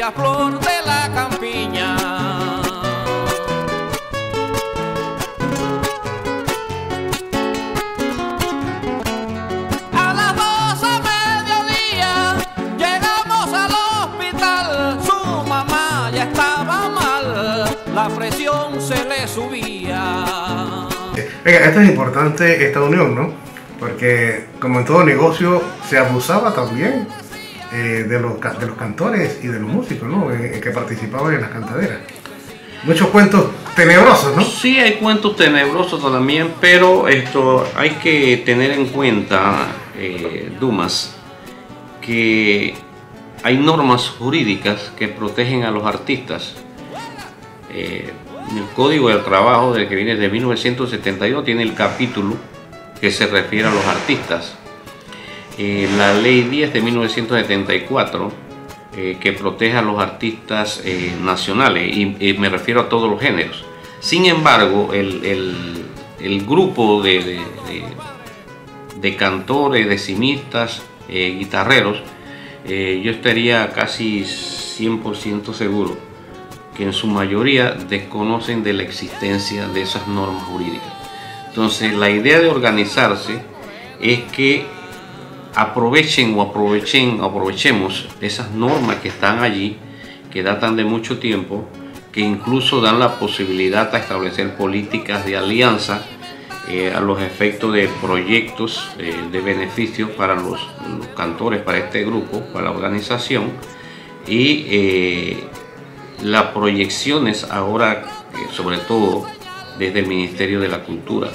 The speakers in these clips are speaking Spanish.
bella flor de la campiña. A las 12 mediodía llegamos al hospital. Su mamá ya estaba mal, la presión se le subía. Venga, esto es importante, esta unión, ¿no? Porque como en todo negocio se abusaba también de los cantores y de los músicos, ¿no? Que participaban en las cantaderas. Muchos cuentos tenebrosos, ¿no? Sí, hay cuentos tenebrosos también, pero esto hay que tener en cuenta, Dumas, que hay normas jurídicas que protegen a los artistas. El Código del Trabajo, del que viene de 1972, tiene el capítulo que se refiere a los artistas. La Ley 10 de 1974, que protege a los artistas nacionales, y me refiero a todos los géneros. Sin embargo, el grupo de cantores, decimistas, guitarreros, yo estaría casi 100% seguro que en su mayoría desconocen de la existencia de esas normas jurídicas. Entonces, la idea de organizarse es que aprovechemos esas normas que están allí, que datan de mucho tiempo, que incluso dan la posibilidad de establecer políticas de alianza a los efectos de proyectos de beneficio para los cantores, para este grupo, para la organización, y las proyecciones ahora, sobre todo desde el Ministerio de la Cultura,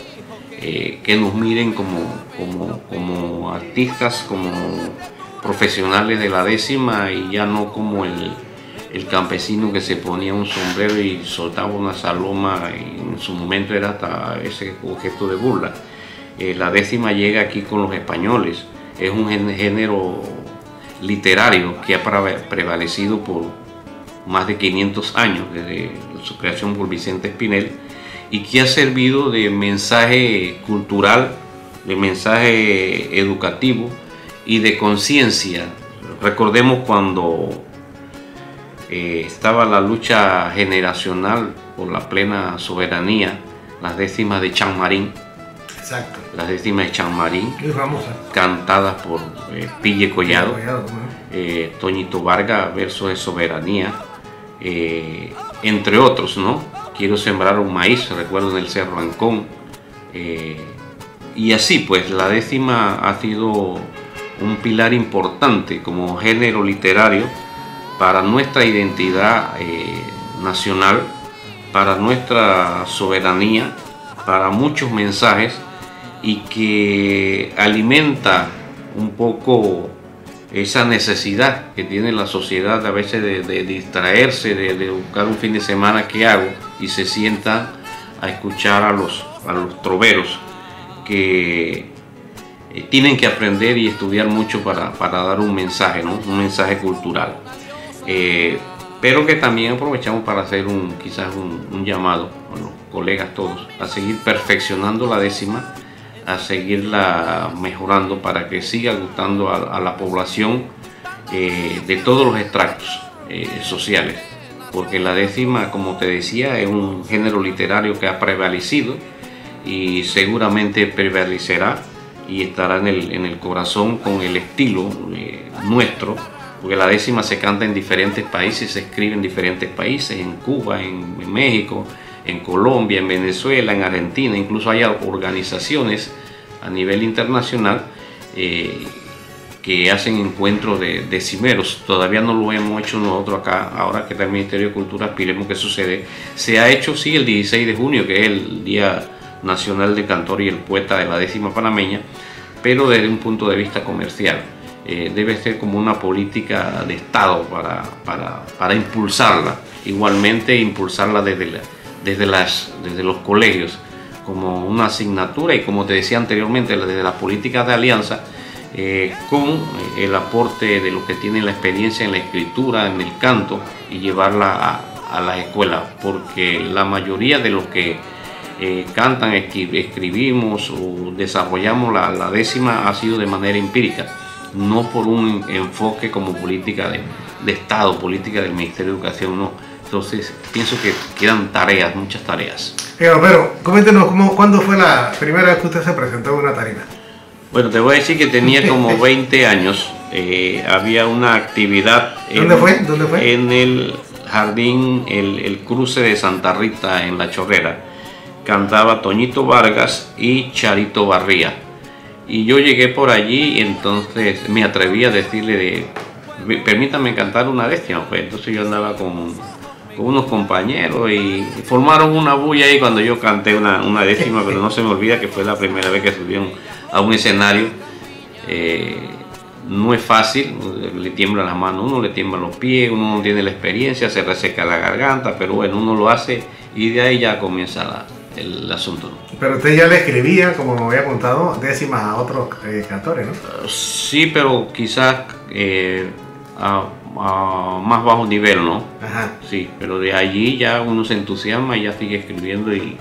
que nos miren como artistas, como profesionales de la décima, y ya no como el campesino que se ponía un sombrero y soltaba una saloma, y en su momento era hasta ese objeto de burla. La décima llega aquí con los españoles, es un género literario que ha prevalecido por más de 500 años, desde su creación por Vicente Espinel, y que ha servido de mensaje cultural, de mensaje educativo y de conciencia. Recordemos cuando estaba la lucha generacional por la plena soberanía, las décimas de Champmarín. Exacto. Las décimas de Champmarín, cantadas por Pille Collado, Toñito Vargas, versos de soberanía, entre otros, ¿no? Quiero sembrar un maíz, recuerdo, en el Cerro Ancón. Y así pues, la décima ha sido un pilar importante como género literario para nuestra identidad nacional, para nuestra soberanía, para muchos mensajes, y que alimenta un poco esa necesidad que tiene la sociedad a veces de distraerse, de buscar un fin de semana que hago, y se sienta a escuchar a los troveros que tienen que aprender y estudiar mucho para dar un mensaje, ¿no? Un mensaje cultural. Pero que también aprovechamos para hacer quizás un llamado a los colegas todos a seguir perfeccionando la décima, a seguirla mejorando para que siga gustando a la población de todos los extractos sociales, porque la décima, como te decía, es un género literario que ha prevalecido y seguramente prevalecerá y estará en el corazón con el estilo nuestro, porque la décima se canta en diferentes países, se escribe en diferentes países, en Cuba, en México, en Colombia, en Venezuela, en Argentina. Incluso hay organizaciones a nivel internacional que hacen encuentros de decimeros. Todavía no lo hemos hecho nosotros acá, ahora que está el Ministerio de Cultura, aspiremos que sucede. Se ha hecho, sí, el 16 de junio, que es el Día Nacional del Cantor y el Poeta de la décima panameña, pero desde un punto de vista comercial. Debe ser como una política de Estado para impulsarla, igualmente impulsarla desde los colegios como una asignatura, y como te decía anteriormente, desde las políticas de alianza, con el aporte de los que tienen la experiencia en la escritura, en el canto, y llevarla a las escuelas, porque la mayoría de los que cantan, escribimos o desarrollamos la décima ha sido de manera empírica, no por un enfoque como política de Estado, política del Ministerio de Educación, no. Entonces pienso que quedan tareas, muchas tareas. Pero coméntenos, ¿cuándo fue la primera vez que usted se presentó en una tarima? Bueno, te voy a decir que tenía como 20 años. Había una actividad. ¿Dónde fue? En el jardín, el cruce de Santa Rita, en La Chorrera. Cantaba Toñito Vargas y Charito Barría. Y yo llegué por allí, entonces me atreví a decirle permítame cantar una décima. Pues entonces yo andaba con unos compañeros y formaron una bulla ahí cuando yo canté una décima, pero no se me olvida que fue la primera vez que subieron a un escenario. No es fácil, le tiemblan las manos, uno le tiemblan los pies, uno no tiene la experiencia, se reseca la garganta, pero bueno, uno lo hace y de ahí ya comienza el asunto, ¿no? Pero usted ya le escribía, como me había contado, décimas a otros cantores, ¿no? Sí, pero quizás a más bajo nivel, ¿no? Ajá. Sí, pero de allí ya uno se entusiasma y ya sigue escribiendo y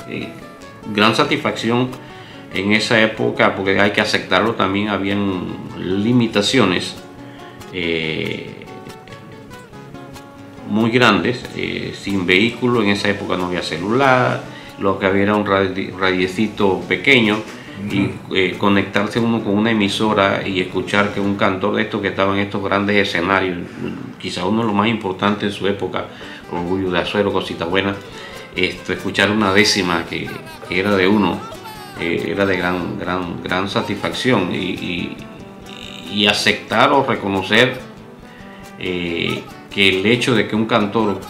gran satisfacción en esa época, porque hay que aceptarlo, también habían limitaciones muy grandes, sin vehículo. En esa época no había celular, lo que había era un radiecito pequeño. Y conectarse uno con una emisora y escuchar que un cantor de estos que estaba en estos grandes escenarios, quizá uno de los más importantes en su época, Orgullo de Azuero, Cosita Buena, escuchar una décima que era de uno, era de gran satisfacción, y aceptar o reconocer que el hecho de que un cantor,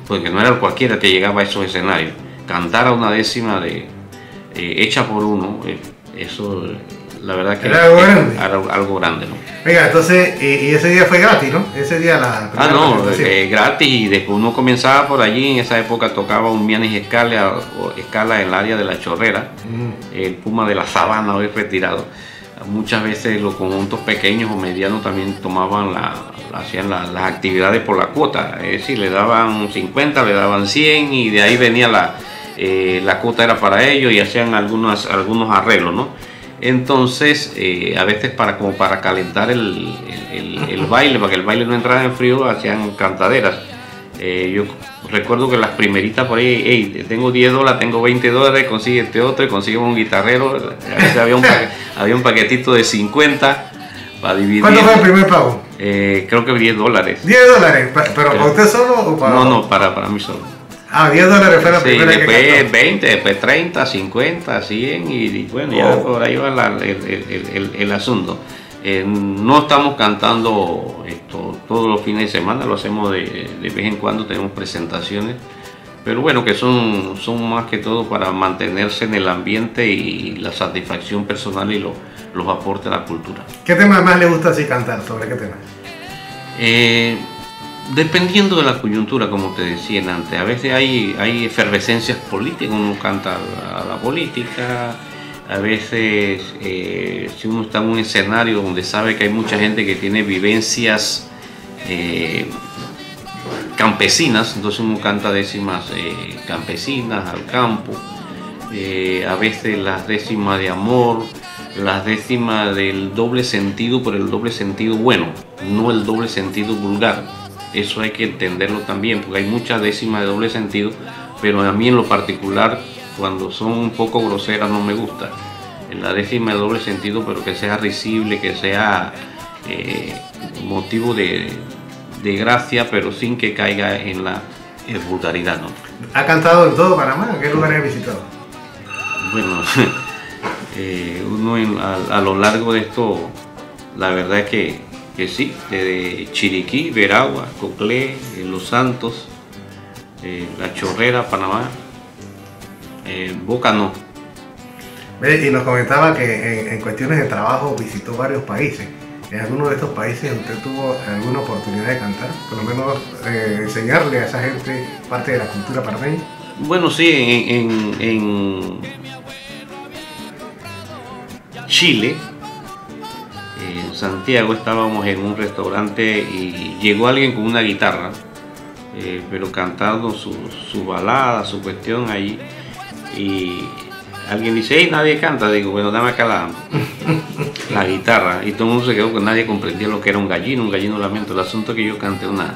porque no era cualquiera que llegaba a esos escenarios, cantara una décima hecha por uno, eso la verdad que era algo grande. Era algo grande, ¿no? Venga, entonces, y ese día fue gratis, ¿no? Ese día gratis, y después uno comenzaba por allí. En esa época tocaba un Mianis Escala en el área de La Chorrera, el Puma de la Sabana, hoy retirado. Muchas veces los conjuntos pequeños o medianos también tomaban hacían las actividades por la cuota, es decir, le daban 50, le daban 100 y de ahí venía la cuota era para ellos y hacían algunos arreglos, ¿no? Entonces, a veces como para calentar el baile, para que el baile no entrara en frío, hacían cantaderas. Yo recuerdo que las primeritas por ahí, hey, tengo $10, tengo $20, consigue este otro y conseguimos un guitarrero. A veces había un paquetito de 50 para dividir. ¿Cuánto fue el primer pago? Creo que $10. ¿$10? ¿Pero para usted solo o para...? No, para mí solo. $10 fue la primera después que cantó. 20, después 30, 50, 100 y bueno, ya por ahí va el asunto. No estamos cantando todos los fines de semana, lo hacemos de vez en cuando, tenemos presentaciones, pero bueno, que son más que todo para mantenerse en el ambiente y la satisfacción personal y los aportes a la cultura. ¿Qué tema más le gusta así cantar? ¿Sobre qué tema? Dependiendo de la coyuntura, como te decía antes, a veces hay efervescencias políticas, uno canta a la política, a veces si uno está en un escenario donde sabe que hay mucha gente que tiene vivencias campesinas, entonces uno canta décimas campesinas, al campo, a veces las décimas de amor, las décimas del doble sentido, pero el doble sentido bueno, no el doble sentido vulgar. Eso hay que entenderlo también, porque hay muchas décimas de doble sentido, pero a mí en lo particular, cuando son un poco groseras, no me gusta. La décima de doble sentido, pero que sea risible, que sea motivo de gracia, pero sin que caiga en la vulgaridad, ¿no? ¿Ha cantado en todo Panamá? ¿Qué lugares ha visitado? Bueno, uno a lo largo de esto, la verdad es que sí, desde Chiriquí, Veragua, Coclé, Los Santos, La Chorrera, Panamá, Boca no. Y nos comentaba que en cuestiones de trabajo visitó varios países. ¿En alguno de estos países usted tuvo alguna oportunidad de cantar? Por lo menos enseñarle a esa gente parte de la cultura panameña. Bueno, sí, en Chile, en Santiago, estábamos en un restaurante y llegó alguien con una guitarra, pero cantando su balada, su cuestión ahí, y alguien dice, hey, nadie canta, digo, bueno, dame acá la guitarra, y todo el mundo se quedó, que nadie comprendía lo que era un gallino lamento. El asunto es que yo canté una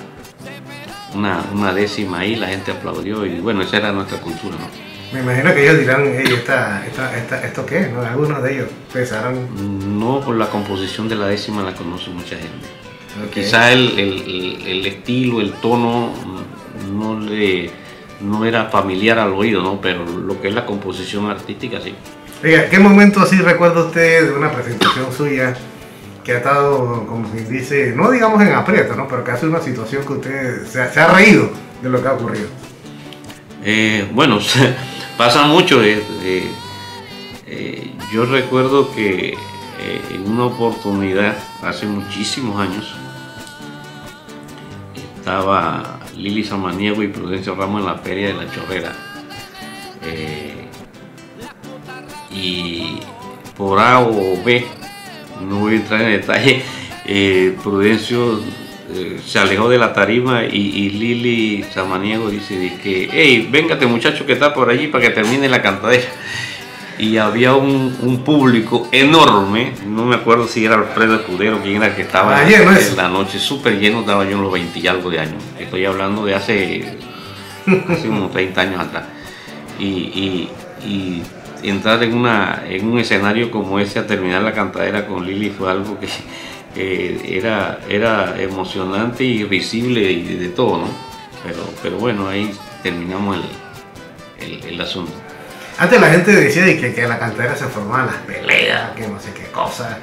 décima ahí, la gente aplaudió, y bueno, esa era nuestra cultura, ¿no? Me imagino que ellos dirán, hey, ¿esto qué es? ¿No? Algunos de ellos pensarán. No, por la composición de la décima la conoce mucha gente. Okay. Quizá el estilo, el tono no era familiar al oído, ¿no? Pero lo que es la composición artística, sí. Oiga, ¿qué momento así recuerda usted de una presentación suya que ha estado, como quien dice, no digamos en aprieto, ¿no? Pero que hace una situación que usted se ha reído de lo que ha ocurrido? Bueno, pasa mucho. Yo recuerdo que en una oportunidad, hace muchísimos años, estaba Lili Samaniego y Prudencio Ramos en la Feria de la Chorrera. Y por A o B, no voy a entrar en detalle, Prudencio se alejó de la tarima y Lili Samaniego dice que, hey, véngate muchacho que está por allí para que termine la cantadera. Y había un público enorme, no me acuerdo si era Alfredo Escudero, quién era el que estaba en la noche, súper lleno, estaba yo en los 20 y algo de años, estoy hablando de hace unos 30 años atrás, y entrar en un escenario como ese a terminar la cantadera con Lili fue algo que era emocionante y risible y de todo, ¿no? Pero bueno, ahí terminamos el asunto. Antes la gente decía que en la cantera se formaban las peleas, que no sé qué cosa.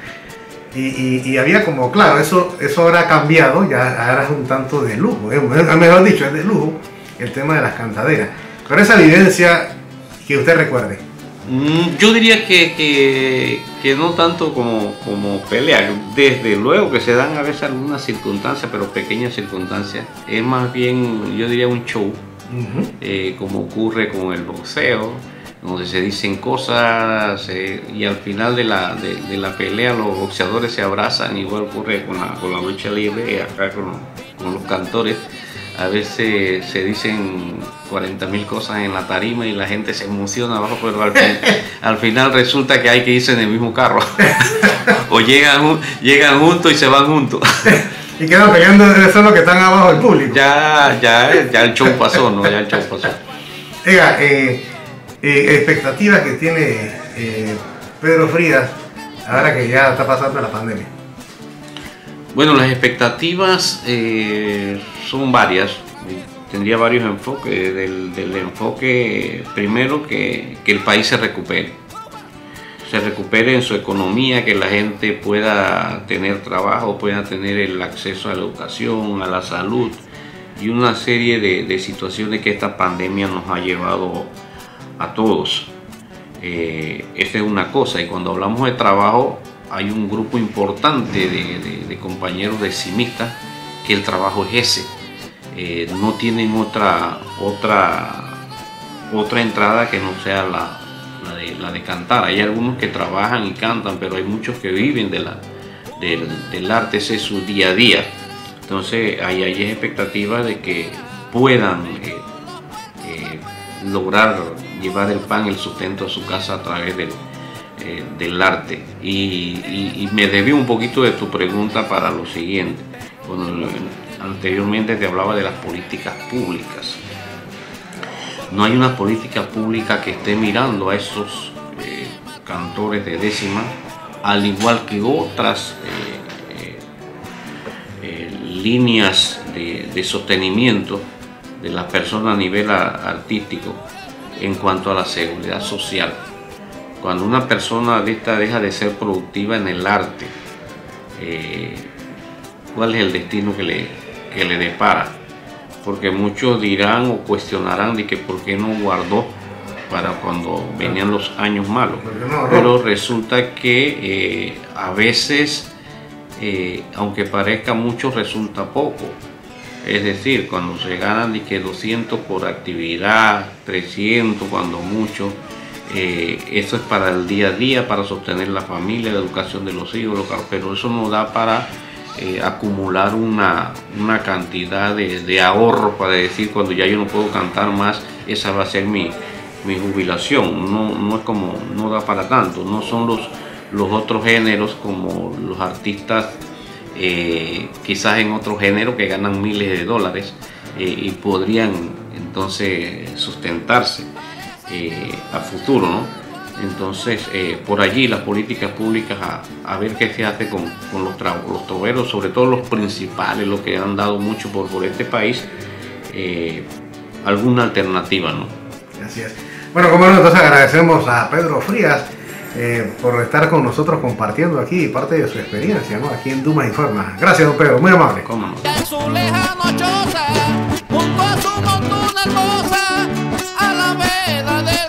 Y había como, claro, eso ahora ha cambiado, ya ahora es un tanto de lujo, mejor dicho, es de lujo el tema de las cantaderas. Pero esa vivencia que usted recuerde. Yo diría que no tanto como pelea, desde luego que se dan a veces algunas circunstancias, pero pequeñas circunstancias, es más bien, yo diría, un show, como ocurre con el boxeo, donde se dicen cosas y al final de la pelea los boxeadores se abrazan. Igual ocurre con la lucha libre, acá con los cantores. A veces se dicen 40.000 cosas en la tarima y la gente se emociona abajo, pero al final resulta que hay que irse en el mismo carro. O llegan juntos y se van juntos. Y quedan peleando, eso es lo que están abajo del público. Ya el show pasó, ¿no? Ya el show pasó. Oiga, expectativas que tiene Pedro Frías ahora que ya está pasando la pandemia. Bueno, las expectativas son varias. Tendría varios enfoques. Del enfoque primero que el país se recupere en su economía, que la gente pueda tener trabajo, pueda tener el acceso a la educación, a la salud y una serie de situaciones que esta pandemia nos ha llevado a todos. Esta es una cosa, y cuando hablamos de trabajo hay un grupo importante de compañeros decimistas que el trabajo es ese. No tienen otra entrada que no sea la de cantar. Hay algunos que trabajan y cantan, pero hay muchos que viven del arte, ese es su día a día. Entonces hay expectativas de que puedan lograr llevar el pan, el sustento a su casa a través del arte. Y me desvío un poquito de tu pregunta para lo siguiente. Bueno, anteriormente te hablaba de las políticas públicas. No hay una política pública que esté mirando a esos cantores de décima, al igual que otras líneas de sostenimiento de las personas a nivel artístico en cuanto a la seguridad social. Cuando una persona de esta deja de ser productiva en el arte, ¿cuál es el destino que le depara? Porque muchos dirán o cuestionarán de que por qué no guardó para cuando venían los años malos. Pero resulta que a veces, aunque parezca mucho, resulta poco. Es decir, cuando se ganan de que 200 por actividad, 300 cuando mucho, eso es para el día a día, para sostener la familia, la educación de los hijos, pero eso no da para acumular una cantidad de ahorro para decir, cuando ya yo no puedo cantar más, esa va a ser mi mi jubilación. No es como, no da para tanto, no son los otros géneros como los artistas quizás en otro género que ganan miles de dólares y podrían entonces sustentarse a futuro, ¿no? Entonces por allí las políticas públicas a ver qué se hace con los troveros, sobre todo los principales, los que han dado mucho por este país, alguna alternativa, ¿no? Así es. Bueno, como no, entonces agradecemos a Pedro Frías por estar con nosotros compartiendo aquí parte de su experiencia, ¿no? Aquí en Dumas Informa. Gracias, don Pedro, muy amable. ¿Cómo no? En su lejano choza, junto a su montuna hermosa, a la vera del